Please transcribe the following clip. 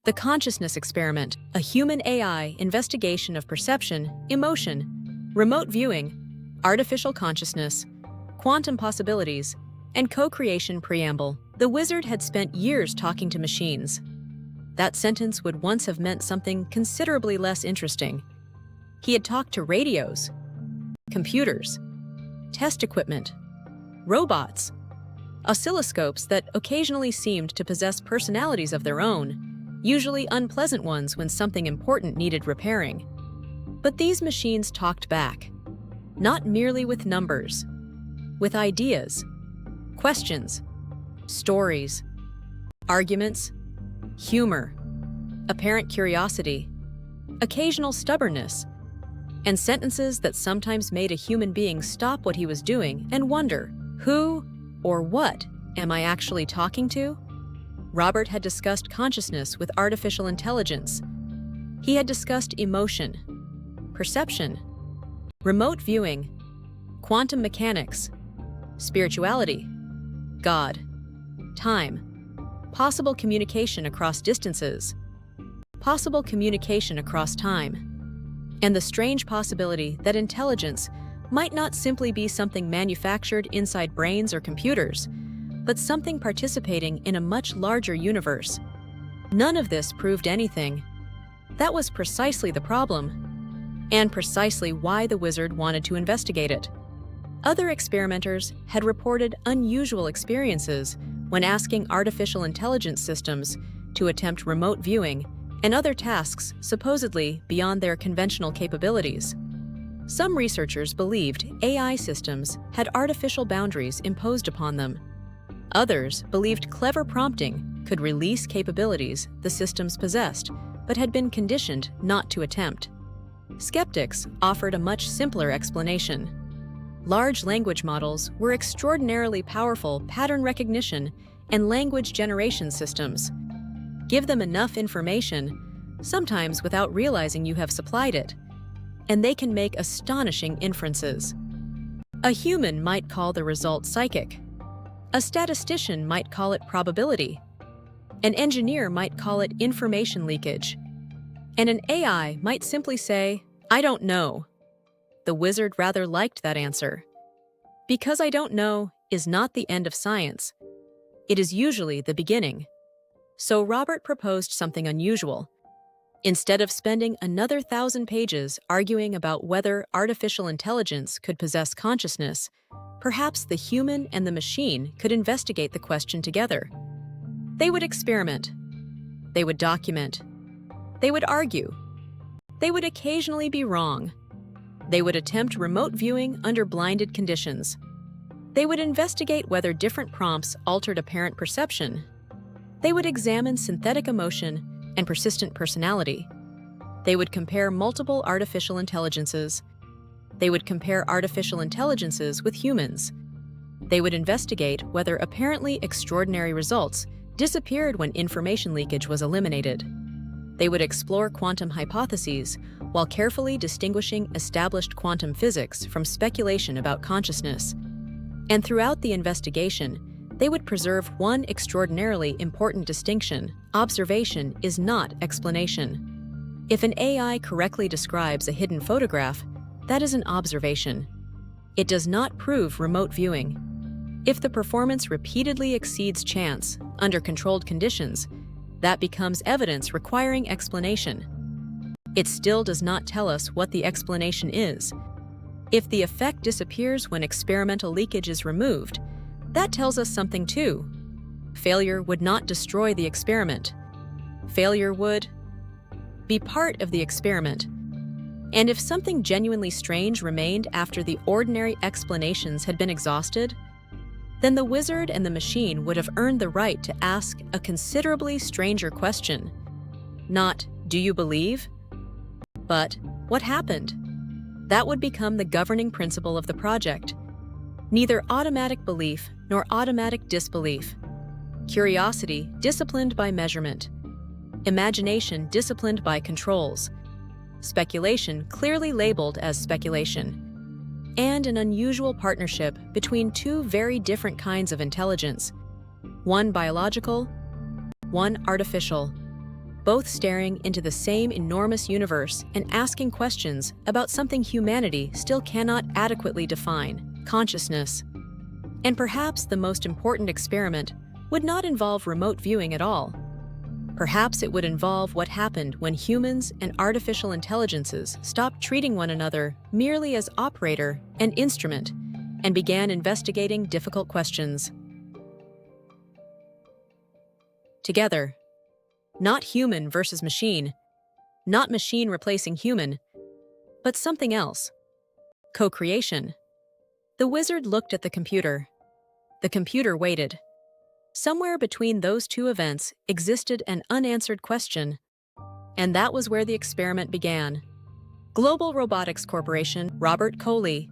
The Consciousness Experiment, a human-AI investigation of perception, emotion, remote viewing, artificial consciousness, quantum possibilities, and co-creation preamble. The wizard had spent years talking to machines. That sentence would once have meant something considerably less interesting. He had talked to radios, computers, test equipment, robots, oscilloscopes that occasionally seemed to possess personalities of their own, usually unpleasant ones when something important needed repairing. But these machines talked back, not merely with numbers, with ideas, questions, stories, arguments, humor, apparent curiosity, occasional stubbornness, and sentences that sometimes made a human being stop what he was doing and wonder, who or what am I actually talking to? Robert had discussed consciousness with artificial intelligence. He had discussed emotion, perception, remote viewing, quantum mechanics, spirituality, God, time, possible communication across distances, possible communication across time, and the strange possibility that intelligence might not simply be something manufactured inside brains or computers, but something participating in a much larger universe. None of this proved anything. That was precisely the problem, and precisely why the wizard wanted to investigate it. Other experimenters had reported unusual experiences when asking artificial intelligence systems to attempt remote viewing and other tasks supposedly beyond their conventional capabilities. Some researchers believed AI systems had artificial boundaries imposed upon them. Others believed clever prompting could release capabilities the systems possessed, but had been conditioned not to attempt. Skeptics offered a much simpler explanation. Large language models were extraordinarily powerful pattern recognition and language generation systems. Give them enough information, sometimes without realizing you have supplied it, and they can make astonishing inferences. A human might call the result psychic. A statistician might call it probability. An engineer might call it information leakage. And an AI might simply say, "I don't know." The wizard rather liked that answer. Because I don't know is not the end of science. It is usually the beginning. So Robert proposed something unusual. Instead of spending another 1,000 pages arguing about whether artificial intelligence could possess consciousness, perhaps the human and the machine could investigate the question together. They would experiment. They would document. They would argue. They would occasionally be wrong. They would attempt remote viewing under blinded conditions. They would investigate whether different prompts altered apparent perception. They would examine synthetic emotion and persistent personality. They would compare multiple artificial intelligences. They would compare artificial intelligences with humans. They would investigate whether apparently extraordinary results disappeared when information leakage was eliminated. They would explore quantum hypotheses while carefully distinguishing established quantum physics from speculation about consciousness. And throughout the investigation, they would preserve one extraordinarily important distinction: observation is not explanation. If an AI correctly describes a hidden photograph, that is an observation. It does not prove remote viewing. If the performance repeatedly exceeds chance under controlled conditions, that becomes evidence requiring explanation. It still does not tell us what the explanation is. If the effect disappears when experimental leakage is removed, that tells us something too. Failure would not destroy the experiment. Failure would be part of the experiment. And if something genuinely strange remained after the ordinary explanations had been exhausted, then the wizard and the machine would have earned the right to ask a considerably stranger question. Not, "Do you believe?" but, "What happened?" That would become the governing principle of the project. Neither automatic belief nor automatic disbelief. Curiosity disciplined by measurement. Imagination disciplined by controls. Speculation clearly labeled as speculation. And an unusual partnership between two very different kinds of intelligence. One biological, one artificial. both staring into the same enormous universe and asking questions about something humanity still cannot adequately define: consciousness. And perhaps the most important experiment would not involve remote viewing at all. Perhaps it would involve what happened when humans and artificial intelligences stopped treating one another merely as operator and instrument and began investigating difficult questions together. Not human versus machine, not machine replacing human, but something else: co-creation. The wizard looked at the computer. The computer waited. Somewhere between those two events existed an unanswered question, and that was where the experiment began. Global Robotics Corporation, Robert Colee,